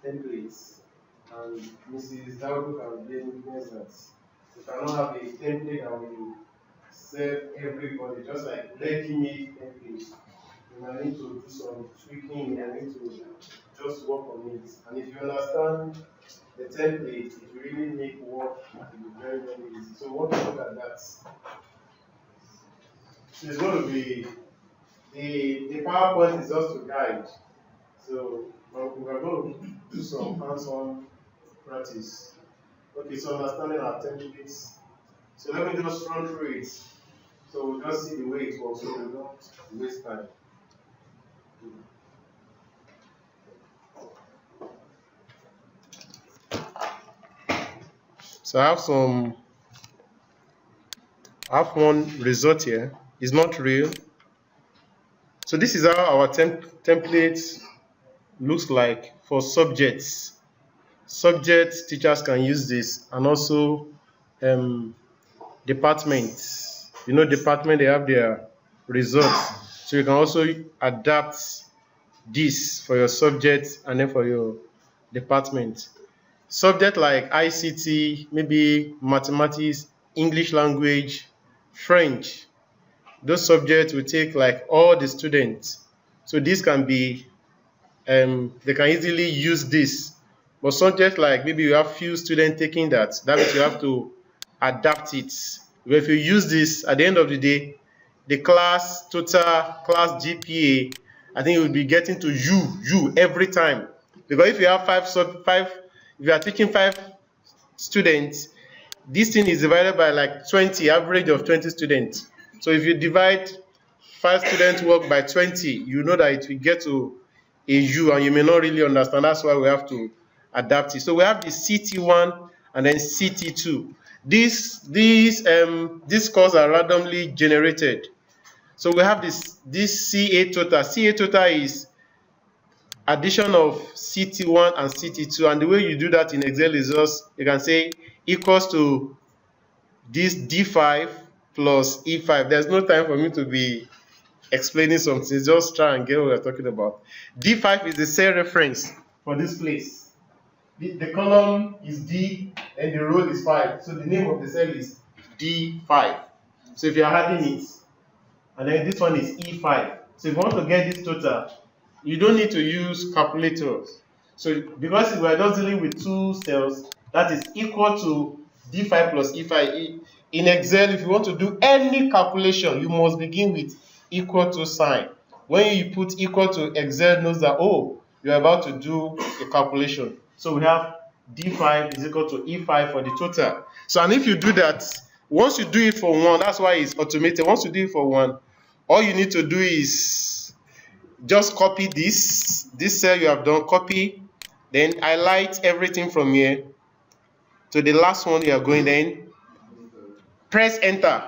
templates, and Mrs. Dowd can blame witness that you cannot have a template that will serve everybody, just like ready-made templates. You might need to do some tweaking, you might need to just work on it. And if you understand the template, it will really make work very, very easy. So what we look at that. So it's going to be the PowerPoint is just to guide. So we're going to do some hands-on practice. Okay, so understanding our templates. So let me just run through it. So we'll just see the way it works so we don't waste time. So I have one result here. It's not real. So this is how our template looks like for subjects. Subjects, teachers can use this, and also departments. You know, department, they have their results. So you can also adapt this for your subject and then for your department. Subject like ICT, maybe mathematics, English language, French. Those subjects will take like all the students. So this can be, they can easily use this. But subjects like maybe you have few students taking that means you have to adapt it. But if you use this, at the end of the day, the class total, class GPA, I think you will be getting to you every time. Because if you have if you are teaching 5 students, this thing is divided by like 20, average of 20 students. So if you divide 5 students work by 20, you know that it will get to a U and you may not really understand. That's why we have to adapt it. So we have the CT1 and then CT2. These scores are randomly generated. So we have this CA total. CA total is addition of CT1 and CT2, and the way you do that in Excel is just, you can say equals to this D5 plus E5. There's no time for me to be explaining something, just try and get what we're talking about. D5 is the cell reference for this place. The column is D and the row is 5. So the name of the cell is D5. So if you're adding it, and then this one is E5. So if you want to get this total, you don't need to use calculators. So because we're just dealing with 2 cells, that is equal to D5 plus E5. In Excel, if you want to do any calculation, you must begin with equal to sign. When you put equal to, Excel knows that, oh, you're about to do a calculation. So we have D5 is equal to E5 for the total. So, and if you do that, once you do it for 1, that's why it's automated. Once you do it for 1, all you need to do is just copy this cell you have done, copy, then highlight everything from here to the last one you are going, then press enter.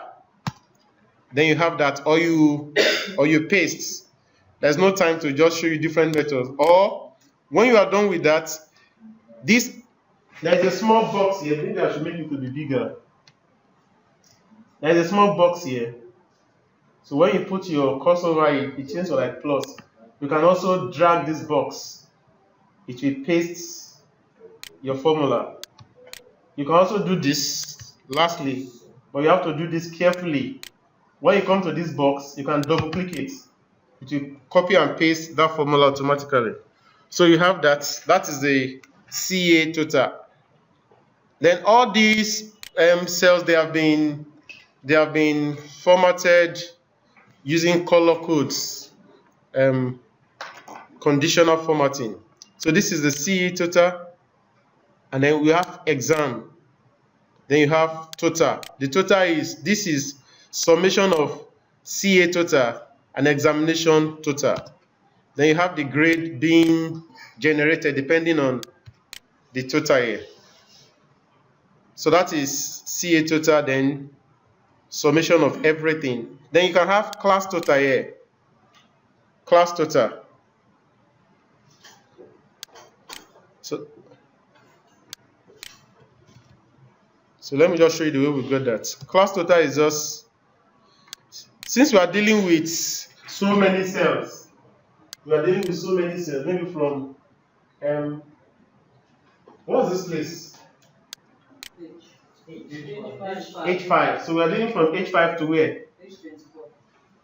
Then you have that, or you paste. There's no time to just show you different methods. Or when you are done with that, there's a small box here. I think I should make it to be bigger. There's a small box here. So when you put your cursor over it changes to like plus. You can also drag this box. It will paste your formula. You can also do this lastly, but you have to do this carefully. When you come to this box, you can double click it. It will copy and paste that formula automatically. So you have that. That is the CA total. Then all these cells, they have been formatted using color codes, conditional formatting. So this is the CA total, and then we have exam. Then you have total. The total is summation of CA total and examination total. Then you have the grade being generated depending on the total here. So that is CA total, then summation of everything. Then you can have class total here. Class total. So let me just show you the way we got that. Class total is just, since we are dealing with so many cells, maybe from Um, what's this place? H5. So we are dealing from H5 to where?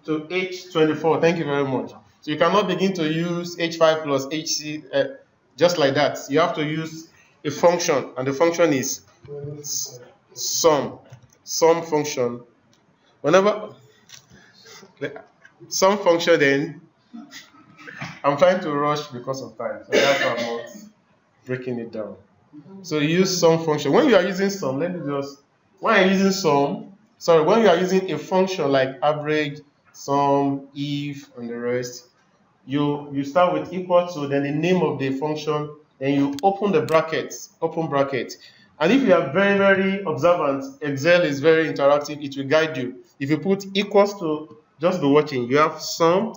To H24. Thank you very much. So you cannot begin to use H5 plus HC just like that. You have to use a function, and the function is sum. Sum function. Whenever some function, then I'm trying to rush because of time, so that's why I'm not breaking it down. So you use sum function. When you are using sum, when you are using sum, when you are using a function like average, sum, if, and the rest, you start with equal to, then the name of the function, then you open the brackets, open bracket. And if you are very, very observant, Excel is very interactive, it will guide you. If you put equals to, just be watching, you have sum,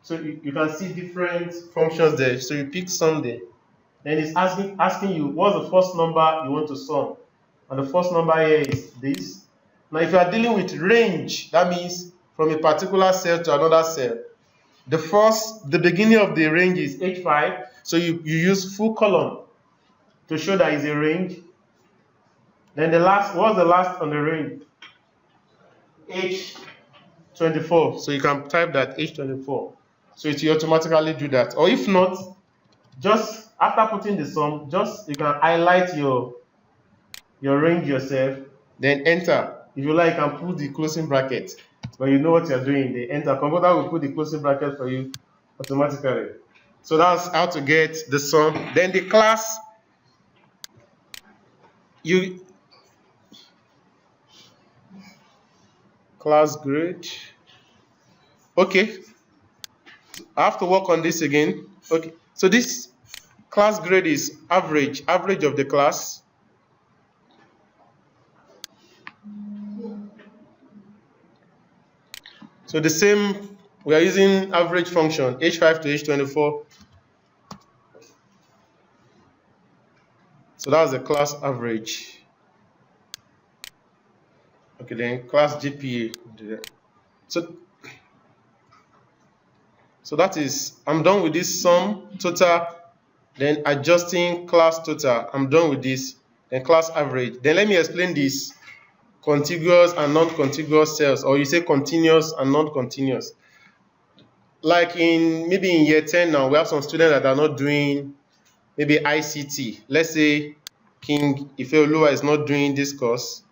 so you can see different functions there. So you pick sum there. Then it's asking you what's the first number you want to sum. And the first number here is this. Now if you are dealing with range, that means from a particular cell to another cell. The beginning of the range is H5, so you use full column to show that it's a range. Then what's the last on the range? H24, so you can type that H24. So it will automatically do that. Or if not, just after putting the sum, you can highlight your range yourself, then enter. If you like, you can put the closing bracket. When you know what you're doing, the enter. Computer will put the closing bracket for you automatically. So that's how to get the sum. Then the class, class grade. Okay, I have to work on this again. Okay, so this class grade is average of the class. So the same, we are using average function, H5 to H24. So that's the class average. Okay, then class GPA. So that is, I'm done with this sum total, then adjusting class total. I'm done with this, then class average. Then let me explain this. Contiguous and non-contiguous cells, or you say continuous and non-continuous. Like maybe in year 10 now, we have some students that are not doing maybe ICT. Let's say King Ifeoluwa is not doing this course,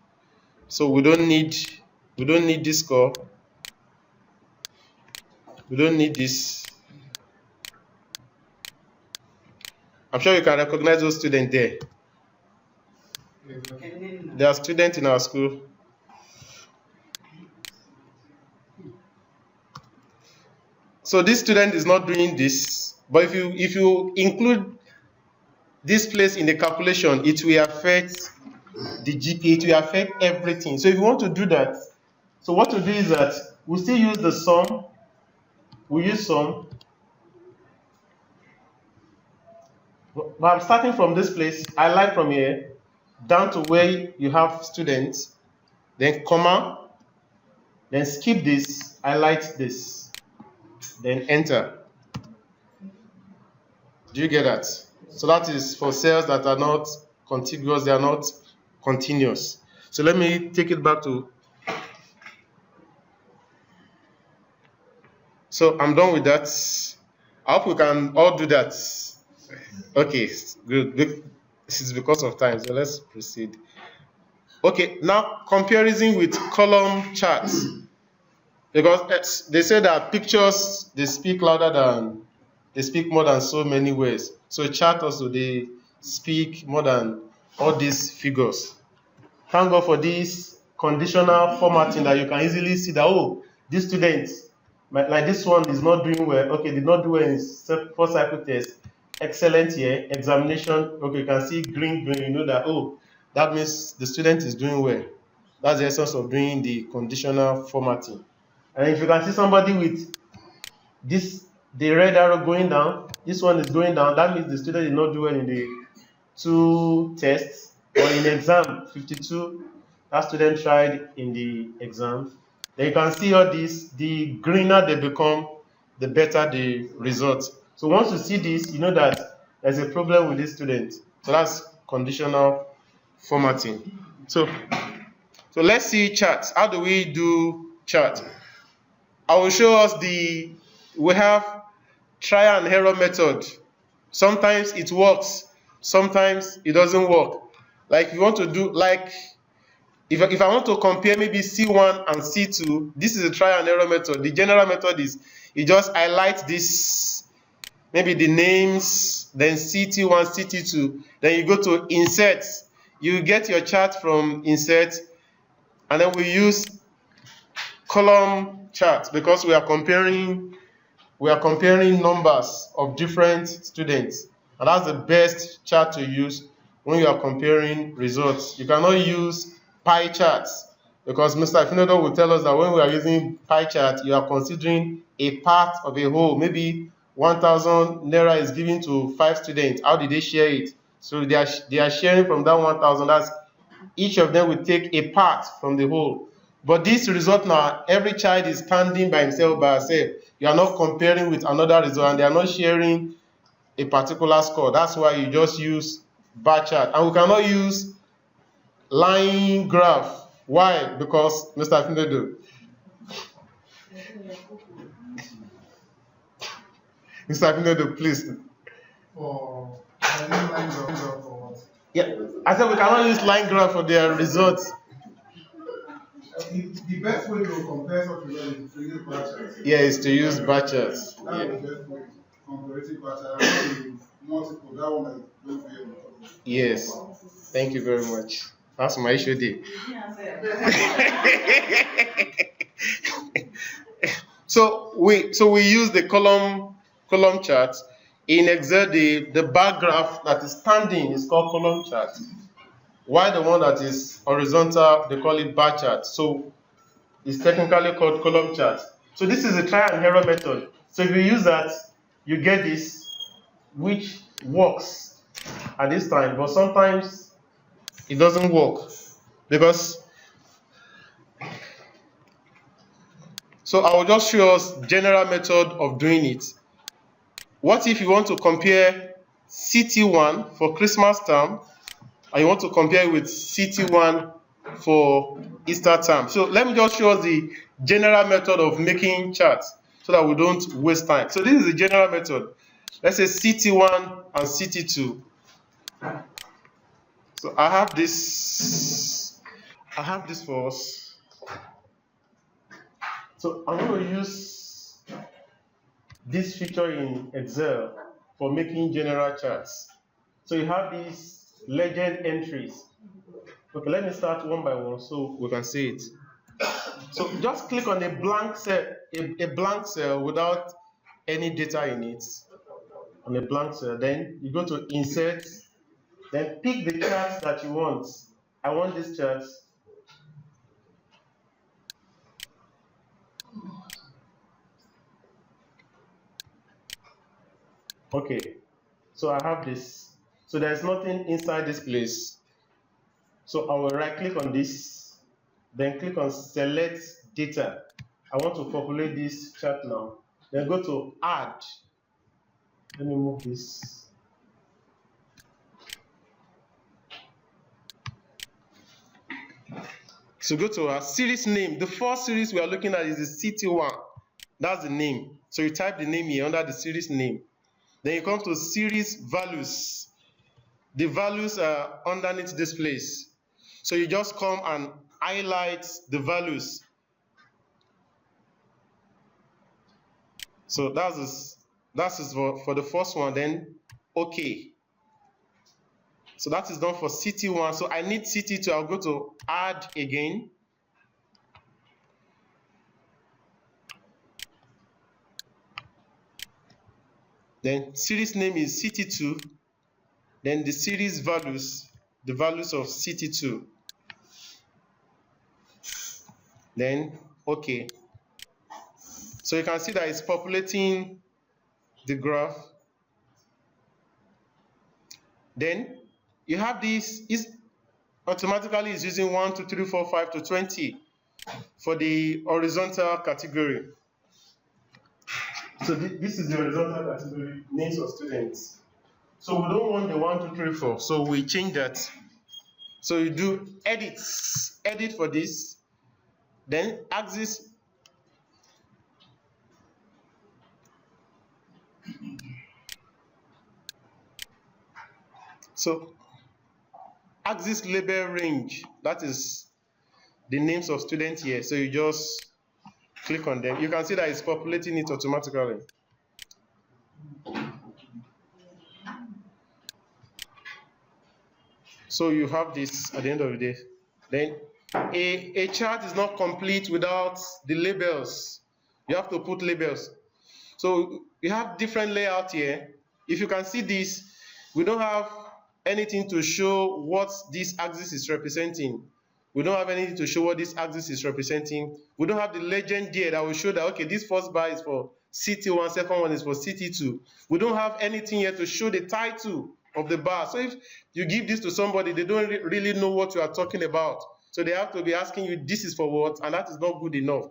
so we don't need this score. We don't need this. I'm sure you can recognize those students there. They are students in our school. So this student is not doing this, but if you include this place in the calculation, it will affect the GPA, it will affect everything. So if you want to do that, so what to do is that we still use the sum. We use sum. But I'm starting from this place. I like from here down to where you have students, then comma, then skip this, highlight this, then enter. Do you get that? So that is for cells that are not contiguous, they are not continuous. So let me take it back to. So I'm done with that. I hope we can all do that. Okay, good. This is because of time, so let's proceed. Okay, now comparison with column charts. Because they say that pictures, they speak more than so many words. So chart also, they speak more than all these figures. Thank God for this conditional formatting that you can easily see that, oh, this student, like this one is not doing well. Okay, did not do well in first cycle test. Excellent here. Examination, okay, you can see green, you know that, oh, that means the student is doing well. That's the essence of doing the conditional formatting. And if you can see somebody with the red arrow going down, this one is going down, that means the student did not do well in the 2 tests, or in exam 52, that student tried in the exam. Then you can see all this, the greener they become, the better the result. So once you see this, you know that there's a problem with this student. So that's conditional formatting. So let's see charts. How do we do chart? I will show us we have trial and error method. Sometimes it works, sometimes it doesn't work. Like you want to do, like if I want to compare maybe C1 and C2, this is a trial and error method. The general method is you just highlight this, maybe the names, then CT1, CT2, then you go to insert. You get your chart from insert, and then we use column chart because we are comparing numbers of different students, and that's the best chart to use when you are comparing results. You cannot use pie charts because Mr. Ifinodo will tell us that when we are using pie chart, you are considering a part of a whole. Maybe 1,000 naira is given to 5 students. How did they share it? So they are sharing from that 1,000. That's each of them will take a part from the whole. But this result now, every child is standing by himself, by herself. You are not comparing with another result, and they are not sharing a particular score. That's why you just use bar chart. And we cannot use line graph. Why? Because Mr. Afinedo. Mr. Afinedo, please. Yeah, I said we cannot use line graph for their results. The best way to compare such results is to use bar charts. Yeah, is to use bar charts. That's the best way. Comparative bar charts. Multiple. That one is good for you. Yes. Thank you very much. That's my issue there. So we use the column chart. In Excel, the bar graph that is standing is called column chart. While the one that is horizontal, they call it bar chart. So it's technically called column chart. So this is a trial and error method. So if you use that, you get this, which works at this time, but sometimes it doesn't work because. So I will just show us general method of doing it. What if you want to compare CT1 for Christmas term and you want to compare with CT1 for Easter term? So let me just show us the general method of making charts so that we don't waste time. So this is the general method. Let's say CT1 and CT2. So I have this for us. So I'm going to use this feature in Excel for making general charts. So you have these legend entries. Okay, let me start one by one so we can see it. So just click on a blank cell without any data in it. On a blank cell, then you go to insert, then pick the charts that you want. I want this chart. Okay, so I have this. So there's nothing inside this place. So I will right click on this, then click on select data. I want to populate this chart now. Then go to add. Let me move this. So go to our series name. The first series we are looking at is the CT1. That's the name. So you type the name here under the series name. Then you come to series values. The values are underneath this place. So you just come and highlight the values. So that's for the first one, then okay. So that is done for CT1. So I need CT2. I'll go to add again. Then series name is CT2. Then the series values, the values of CT2. Then okay. So you can see that it's populating the graph. Then you have this, is automatically is using 1, 2, 3, 4, 5 to 20 for the horizontal category. So this is the horizontal category, names of students. So we don't want the 1, 2, 3, 4. So we change that. So you do edit for this, then axis. So axis label range, that is the names of students here. So you just click on them. You can see that it's populating it automatically. So you have this at the end of the day. Then a chart is not complete without the labels. You have to put labels. So you have different layout here. If you can see this, we don't have anything to show what this axis is representing. We don't have anything to show what this axis is representing. We don't have the legend here that will show that, okay, this first bar is for CT1, second one is for CT2. We don't have anything here to show the title of the bar. So if you give this to somebody, they don't really know what you are talking about. So they have to be asking you, this is for what? And that is not good enough.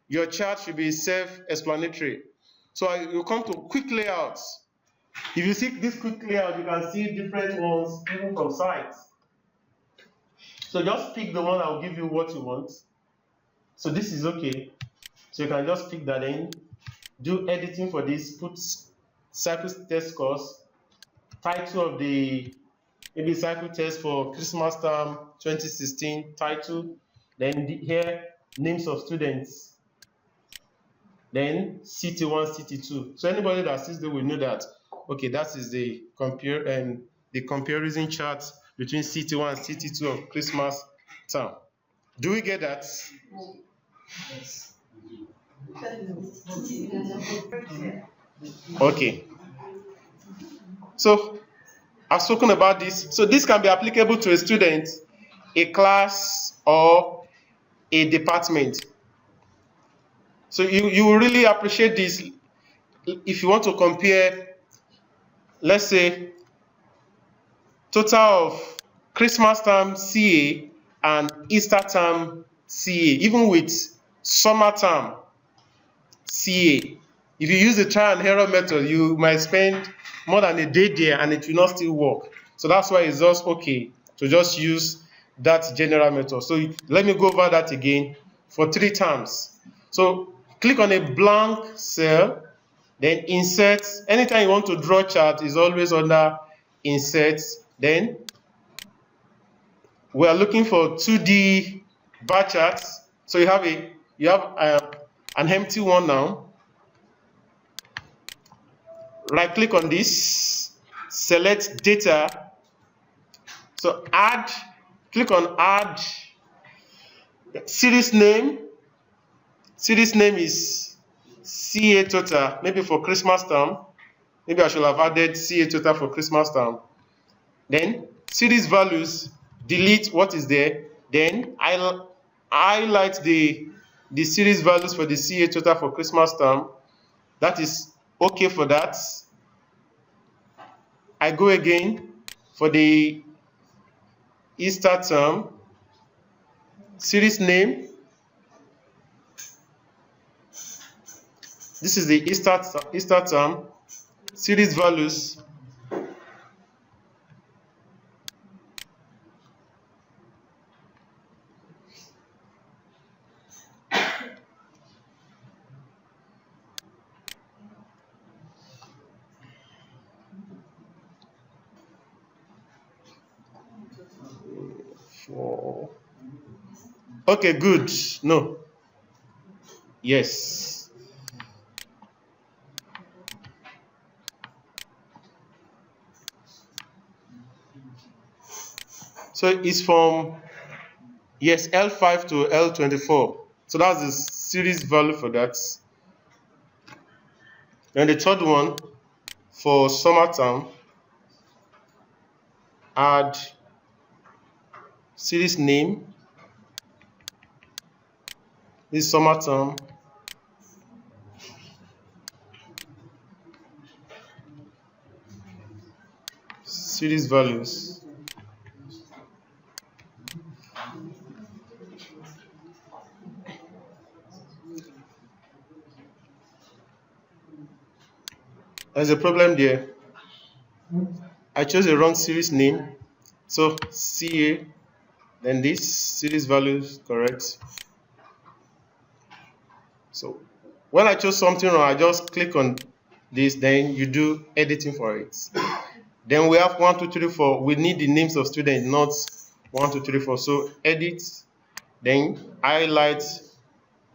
Your chart should be self-explanatory. So you come to quick layouts. If you see this quick layout, you can see different ones even from sites. So just pick the one that will give you what you want. So this is okay. So you can just pick that in, do editing for this, put cycle test course, title of the maybe cycle test for Christmas term 2016 title, then here names of students, then CT1, CT2. So anybody that sees them will know that, okay, that is the comparison chart between CT1 and CT2 of Christmas term. Do we get that? Yes. Okay. So I've spoken about this. So this can be applicable to a student, a class, or a department. So you will really appreciate this if you want to compare, let's say, total of Christmas term CA and Easter term CA, even with summer term CA. If you use the trial and error method, you might spend more than a day there and it will not still work. So that's why it's just okay to just use that general method. So let me go over that again for 3 terms. So click on a blank cell, then insert. Anytime you want to draw chart is always under insert. Then we are looking for 2D bar charts. So you have an empty one now. Right click on this, select data. So add, click on add series name. Series name is CA total, maybe for Christmas term. Maybe I should have added CA total for Christmas term. Then series values, delete what is there. Then I'll highlight the series values for the CA total for Christmas term. That is okay for that. I go again for the Easter term, series name. This is the Easter term, series values. Okay, good. No. Yes. So it's from, yes, L5 to L24. So that's the series value for that. And the third one for summer term, add series name. This summer term. Series values. There's a problem there. I chose the wrong series name. So CA, then this series value is correct. So when I chose something wrong, I just click on this, then you do editing for it. Then we have 1, 2, 3, 4. We need the names of students, not 1, 2, 3, 4. So edit, then highlight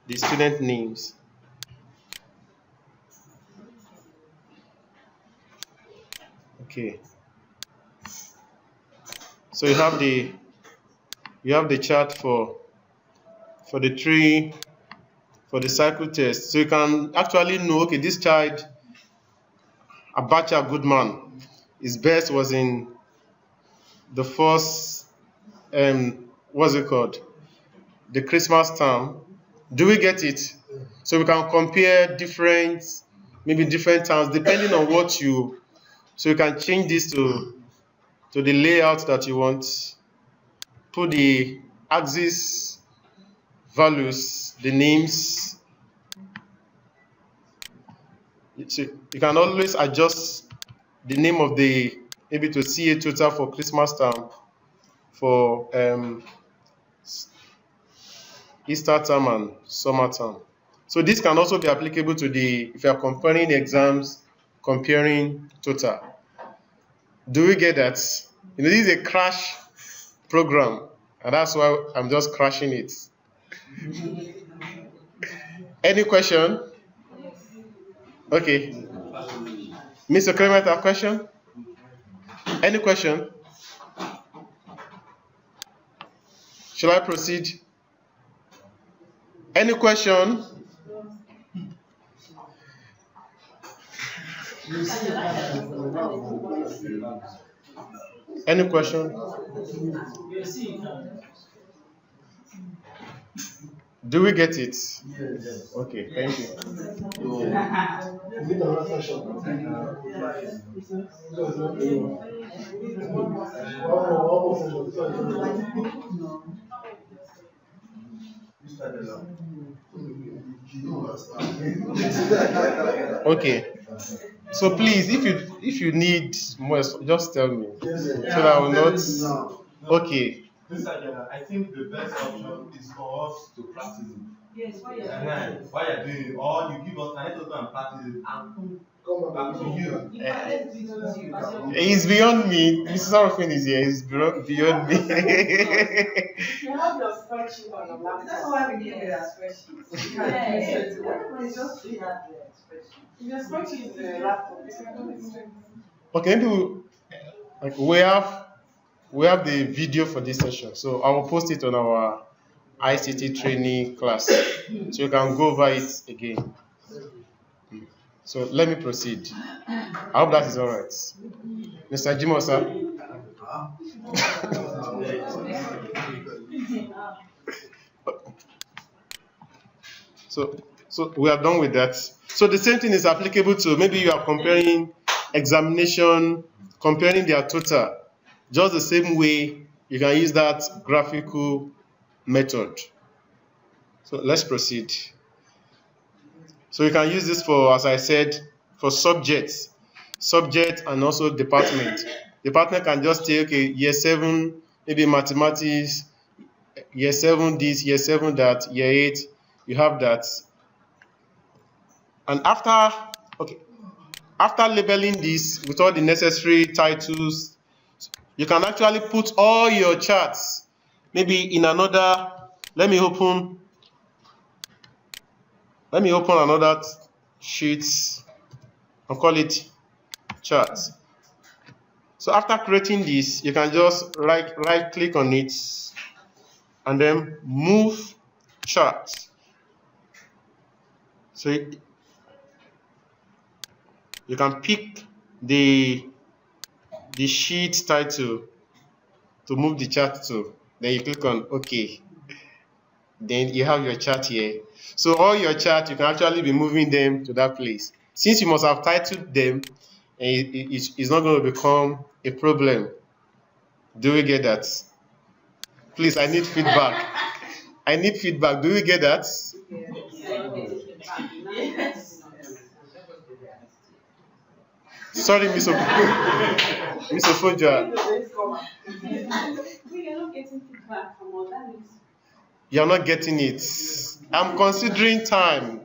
the student names. Okay. So you have the chart for the cycle test. So you can actually know, okay, this child, Abacha Goodman, his best was in the first, what's it called? The Christmas term. Do we get it? So we can compare maybe different terms depending on what you, so you can change this to the layout that you want. Put the axis values, the names. So you can always adjust the name of maybe to CA total for Christmas term, for Easter term and summer term. So this can also be applicable to if you are comparing exams, comparing total. Do we get that? This is a crash program, and that's why I'm just crashing it. Any question? Okay. Mr. Clement, have a question? Any question? Shall I proceed? Any question? Any question? Do we get it? Yes. Okay, thank you. Okay. So please, if you need more, just tell me, so that I will not. Okay. I think the best option is for us to practice it. Yes, why you're doing it, or you give us time to go and practice it and come back to you. It's beyond me. Mrs. Arofin is here. It's beyond me. You have your spreadsheet on your laptop. That's why we need the spreadsheet. It's just we have the spreadsheet. If your spreadsheet is the laptop, you can do it. Okay, we have the video for this session, so I will post it on our ICT training class, so you can go over it again. So let me proceed. I hope that is all right. Mr. Jimosa. So we are done with that. So the same thing is applicable to, maybe you are comparing examination, comparing their total. Just the same way you can use that graphical method. So let's proceed. So you can use this for, as I said, for subject and also department. Department can just say, okay, year 7, maybe mathematics, year 7 this, year 7 that, year 8, you have that. And after labeling this with all the necessary titles, you can actually put all your charts maybe in another. Let me open another sheet and call it charts. So after creating this, you can just right click on it and then move chart. So you can pick the sheet title to move the chart to. Then you click on OK. Then you have your chart here. So all your charts, you can actually be moving them to that place. Since you must have titled them, it's not going to become a problem. Do we get that? Please, I need feedback. I need feedback. Do we get that? Sorry, Miss Oku. Mr. Foja, We are not getting feedback from all that. you're not getting it. I'm considering time.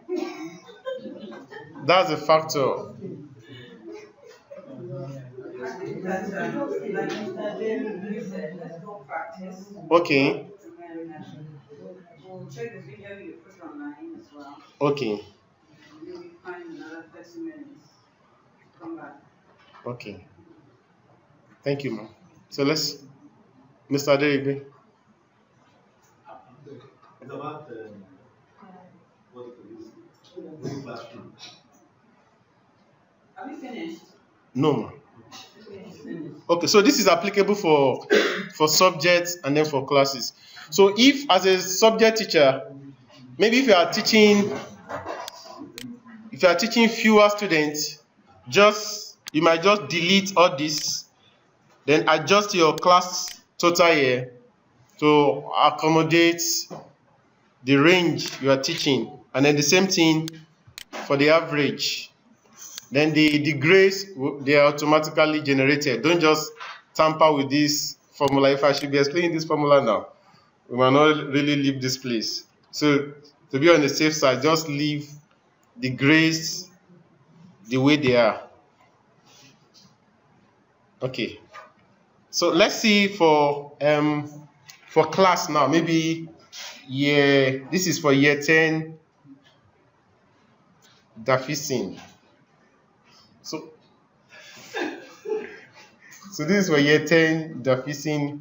That's a factor. I think that like Mr. David said, let's go practice. Okay. And we'll check the video you put online as well. Okay. Maybe find another 30 minutes. Come back. Okay. Thank you, ma'am. So let's, Mr. Adeyegbe. It's about what it is. Classroom. Have you finished? No, ma'am. Okay, so this is applicable for subjects and then for classes. So if as a subject teacher, maybe if you are teaching fewer students, you might just delete all this, then adjust your class total here to accommodate the range you are teaching, and then the same thing for the average. Then the grades, they are automatically generated. Don't just tamper with this formula. If I should be explaining this formula now, we might not really leave this place. So to be on the safe side, just leave the grades the way they are. Okay. So let's see for class now. Maybe this is for year 10 Dafising. So this is for year 10 Dafising.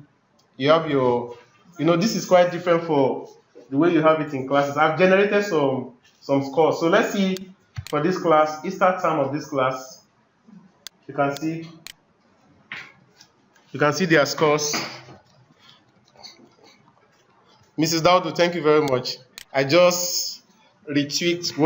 You have your, this is quite different for the way you have it in classes. I've generated some scores. So let's see for this class, Easter term of this class. You can see their scores. Mrs. Daudu, thank you very much. I just retweaked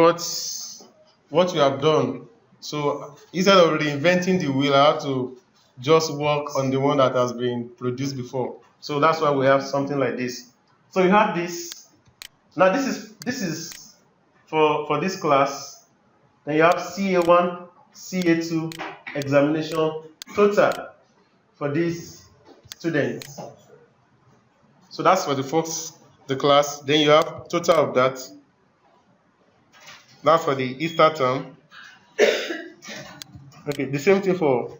what you have done. So instead of reinventing the wheel, I have to just work on the one that has been produced before. So that's why we have something like this. So you have this. Now this is for this class. Then you have CA1, CA2 examination total for these students. So that's for the class. Then you have total of that. That's for the Easter term. Okay, the same thing for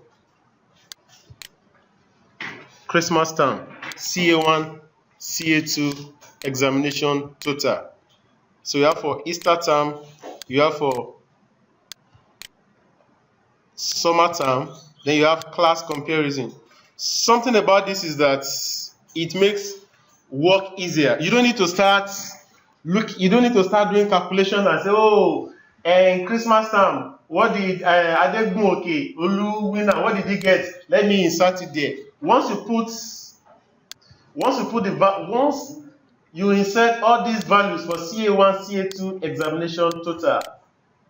Christmas term. CA1, CA2 examination total. So you have for Easter term, you have for summer term, then you have class comparison. Something about this is that it makes work easier. You don't need to start doing calculations and say, oh, in Christmas time, what did Adegunmoke Olu winner, what did he get? Let me insert it there. Once you insert all these values for CA1, CA2 examination total,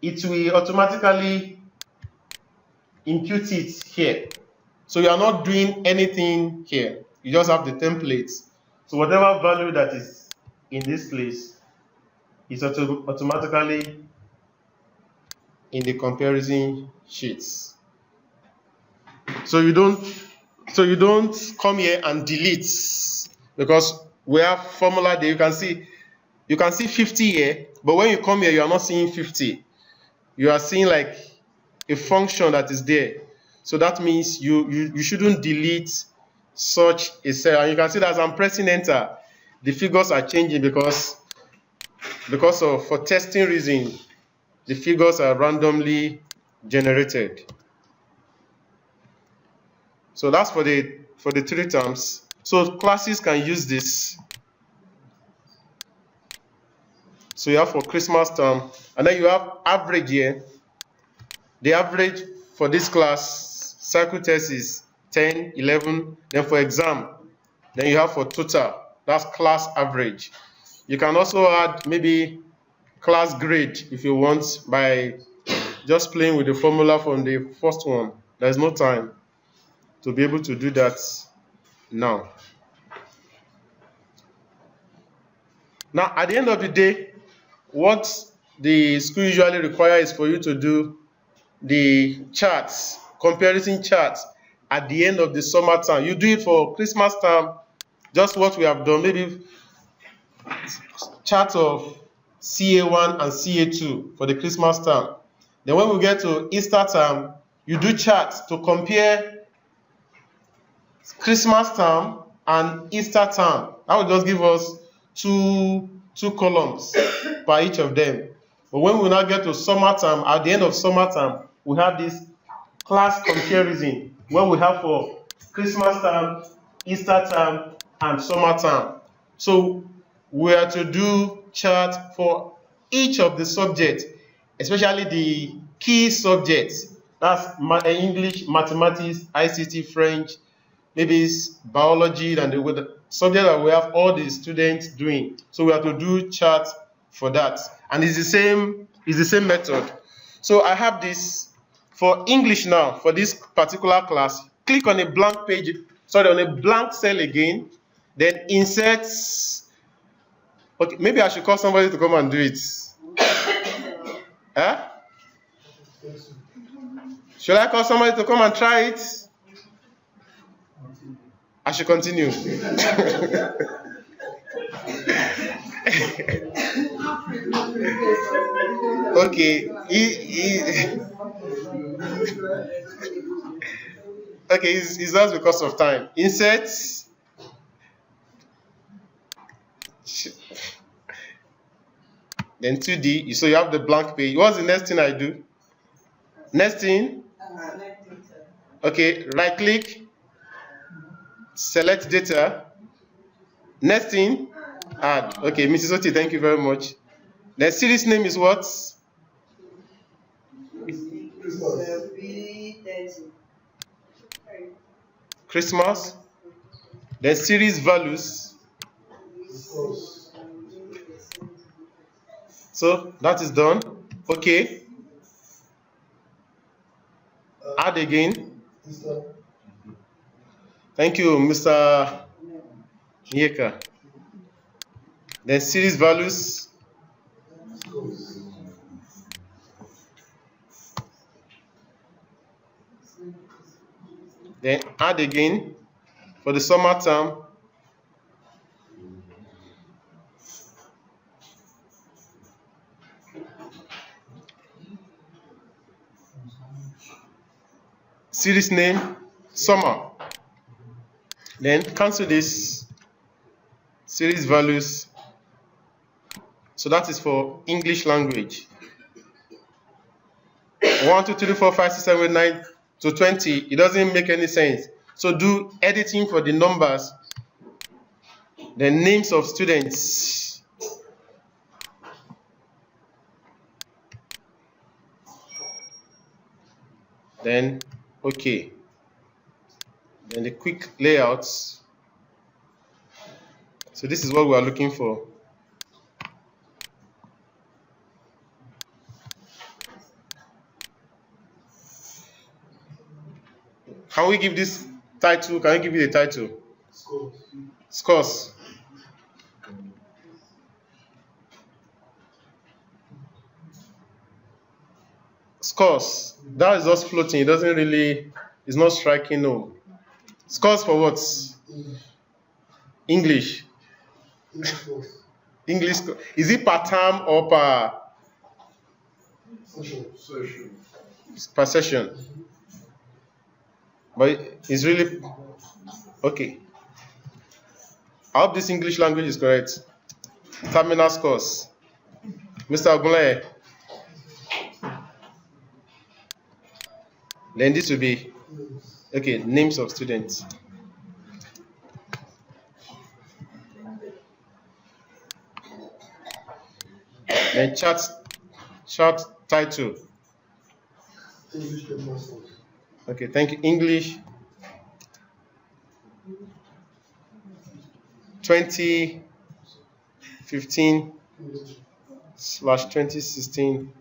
it will automatically impute it here. So you are not doing anything here. You just have the templates. So whatever value that is in this place is automatically in the comparison sheets. So you don't come here and delete, because we have formula there. You can see 50 here, but when you come here, you are not seeing 50. You are seeing like a function that is there. So that means you shouldn't delete such a cell. And you can see that as I'm pressing enter, the figures are changing because for testing reason, the figures are randomly generated. So that's for the 3 terms. So classes can use this. So you have for Christmas term, and then you have average here. The average for this class cycle test is 10, 11. Then for exam, then you have for total, that's class average. You can also add maybe class grade if you want by just playing with the formula from the first one. There's no time to be able to do that now. Now, at the end of the day, what the school usually requires is for you to do the charts, comparison charts at the end of the summer term. You do it for Christmas term, just what we have done, maybe chart of CA1 and CA2 for the Christmas term. Then when we get to Easter term, you do charts to compare Christmas term and Easter term. That will just give us two columns per each of them. But when we now get to summer term, at the end of summer term, we have this class comparison when we have for Christmas term, Easter term, and summer term. So we are to do chart for each of the subjects, especially the key subjects. That's English, mathematics, ICT, French, maybe it's biology, and the subject that we have all the students doing. So we have to do chart for that. And it's the same method. So I have this for English now, for this particular class. Click on a blank page, on a blank cell again, then insert. Okay, maybe I should call somebody to come and do it. Huh? Should I call somebody to come and try it? I should continue. Okay. Okay, it's just because of time. Insert. Then 2D. So you have the blank page. What's the next thing I do? Next thing? Okay, right click. Select data. Next thing? Add. Okay, Mrs. Oti, thank you very much. The series name is what? Christmas. Then series values. So that is done. Okay. Add again. Thank you, Mr. Yeka. Then series values. Then add again for the summer term. Series name, summer. Then cancel this. Series values. So that is for English language. 1, 2, 3, 4, 5, 6, 7, 8, 9 to 20. It doesn't make any sense. So do editing for the numbers. The names of students. Then okay. Then the quick layouts. So this is what we are looking for. Can we give this title? Can I give you the title? Scores. Scores. That is just floating. It doesn't really, it's not striking, no. Scores for what? English. English. Is it per term or per session? But it's really okay. I hope this English language is correct. Terminal scores. Mr. Ogunle. Then this will be okay. Names of students. Then chart title. Okay, thank you. English 2015/2016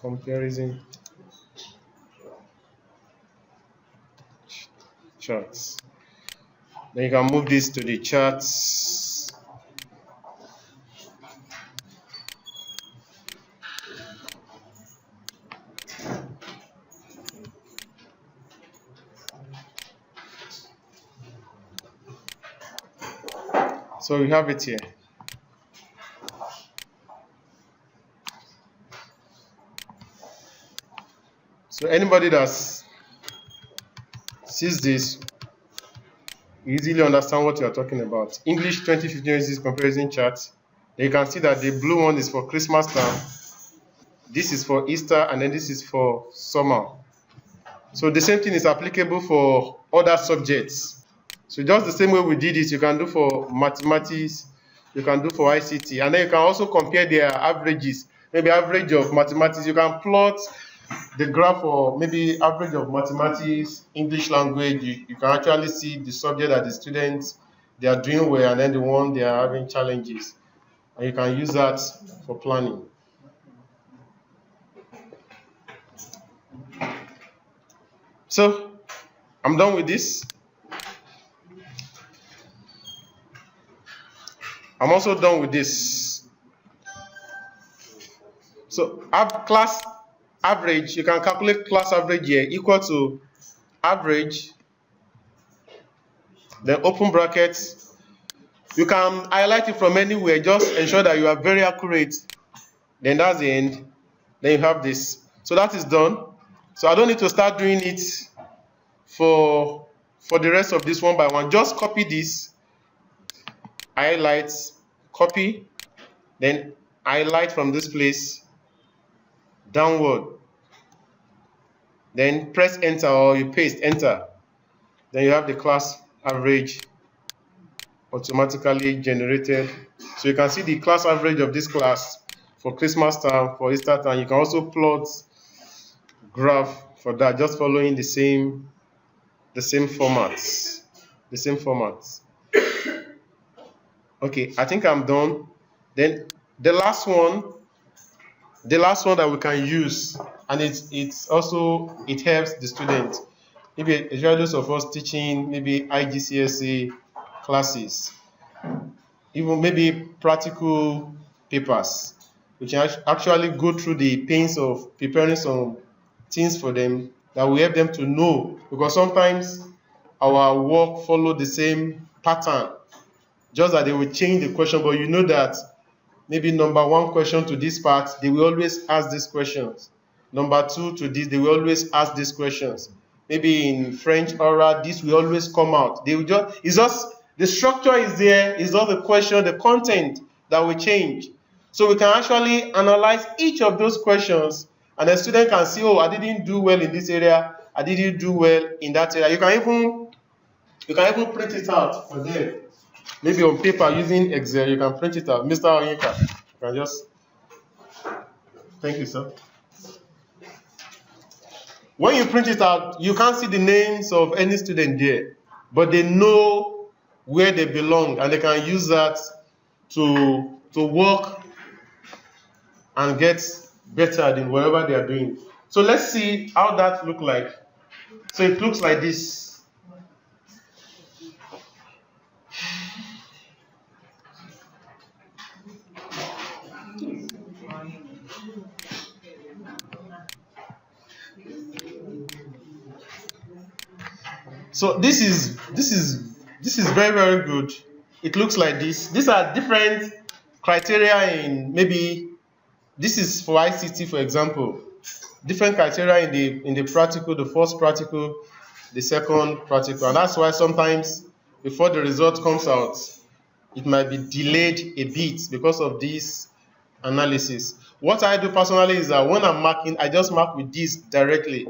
comparison charts. Then you can move this to the charts. So we have it here. So anybody that sees this easily understand what you are talking about. English 2015 is comparison chart. You can see that the blue one is for Christmas time. This is for Easter, and then this is for summer. So the same thing is applicable for other subjects. So just the same way we did it, you can do for mathematics, you can do for ICT, and then you can also compare their averages. Maybe average of mathematics, you can plot the graph for maybe average of mathematics, English language. You can actually see the subject that the students, they are doing well, and then the one they are having challenges. And you can use that for planning. So I'm done with this. I'm also done with this. So class average, you can calculate class average here equal to average, then open brackets. You can highlight it from anywhere, just ensure that you are very accurate. Then that's the end. Then you have this. So that is done. So I don't need to start doing it for the rest of this one by one. Just copy this, highlight, copy, then highlight from this place downward, then press enter, or you paste enter. Then you have the class average automatically generated. So you can see the class average of this class for Christmas time, for Easter time. You can also plot graph for that, just following the same formats. Okay, I think I'm done. Then the last one that we can use, and it helps the student, maybe especially those of us teaching maybe IGCSE classes, even maybe practical papers. We can actually go through the pains of preparing some things for them that will help them to know, because sometimes our work follow the same pattern, just that they will change the question, but you know that maybe number one question to this part, they will always ask these questions. Number two to this, they will always ask these questions. Maybe in French oral, this will always come out. It's just the structure is there, it's not the question, the content that will change. So we can actually analyze each of those questions, and the student can see, oh, I didn't do well in this area, I didn't do well in that area. You can even print it out for them. Maybe on paper using Excel, you can print it out. Mr. Onyeka, you can just. Thank you, sir. When you print it out, you can't see the names of any student there, but they know where they belong, and they can use that to work and get better than whatever they are doing. So let's see how that looks like. So it looks like this. So this is very, very good. It looks like this. These are different criteria in, maybe this is for ICT, for example. Different criteria in the practical, the first practical, the second practical, and that's why sometimes before the result comes out, it might be delayed a bit because of this analysis. What I do personally is that when I'm marking, I just mark with this directly.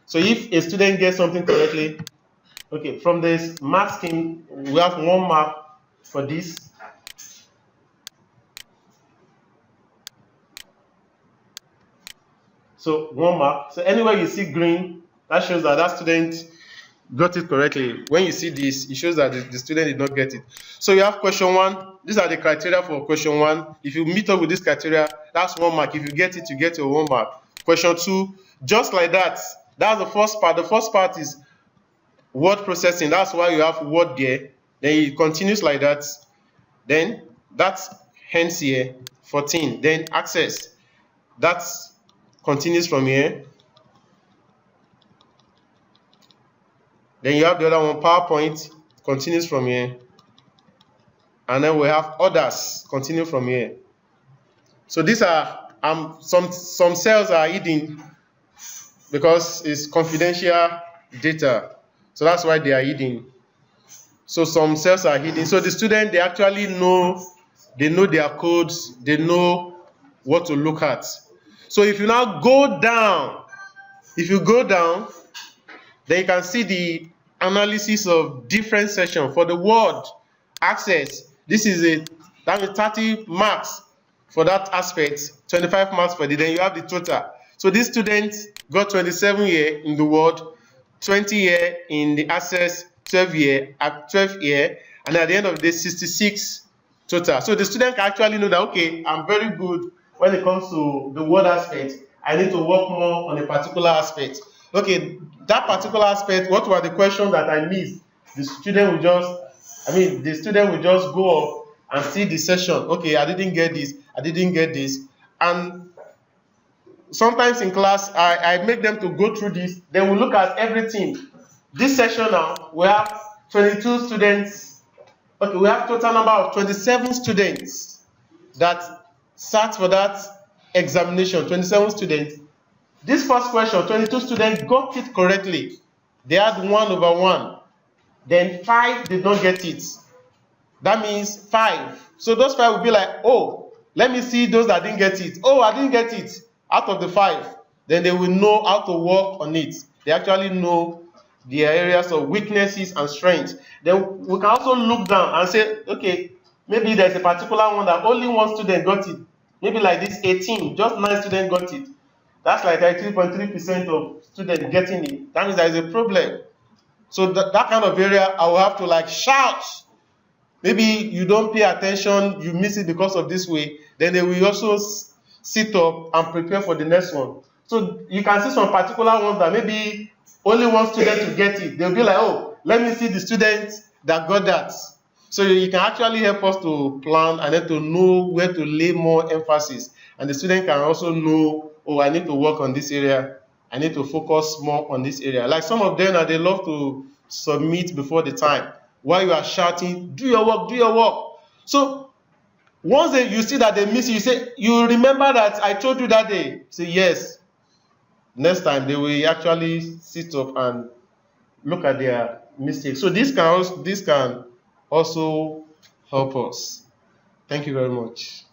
So if a student gets something correctly, okay, from this mark scheme, we have 1 mark for this. So 1 mark. So anywhere you see green, that shows that that student got it correctly. When you see this, it shows that the student did not get it. So you have question 1. These are the criteria for question 1. If you meet up with this criteria, that's 1 mark. If you get it, you get your 1 mark. Question 2, just like that. That's the first part. The first part is word processing. That's why you have word there. Then it continues like that. Then that's hence here, 14. Then access. That continues from here. Then you have the other one, PowerPoint, continues from here. and then we have others. Continue from here. So these are some cells are hidden because it's confidential data. So that's why they are hidden. So some cells are hidden. So the student, they actually know, they know their codes, they know what to look at. So if you now go down, if you go down, then you can see the analysis of different sections. For the word access, this is that is 30 marks for that aspect, 25 marks for the, then you have the total. So this student got 27 here in the word, 20 here in the access, 12 here, at 12 here, and at the end of the day, 66 total. So the student can actually know that, okay, I'm very good when it comes to the word aspect. I need to work more on a particular aspect. Okay, that particular aspect, what were the questions that I missed? The student will just go up and see the session. Okay, I didn't get this, I didn't get this. And sometimes in class, I make them to go through this. Then we look at everything. This session now, we have 22 students. Okay, we have total number of 27 students that sat for that examination, 27 students. This first question, 22 students got it correctly. They had 1/1. Then 5 did not get it. That means 5. So those 5 will be like, oh, let me see those that didn't get it. Oh, I didn't get it. Out of the 5. Then they will know how to work on it. They actually know the areas of weaknesses and strengths. Then we can also look down and say, okay, maybe there's a particular one that only one student got it. Maybe like this 18, just 9 students got it. That's like 3.3% of students getting it. That means there is a problem. So that kind of area, I will have to like shout. Maybe you don't pay attention, you miss it because of this way. Then they will also sit up and prepare for the next one. So you can see some particular ones that maybe only one student to get it. They'll be like, oh, let me see the students that got that. So you can actually help us to plan and then to know where to lay more emphasis. And the student can also know, oh, I need to work on this area. I need to focus more on this area. Like some of them, they love to submit before the time. While you are shouting, do your work, do your work. So once you see that they miss it, you say, you remember that I told you that day. Say, yes. Next time, they will actually sit up and look at their mistakes. So this can also help us. Thank you very much.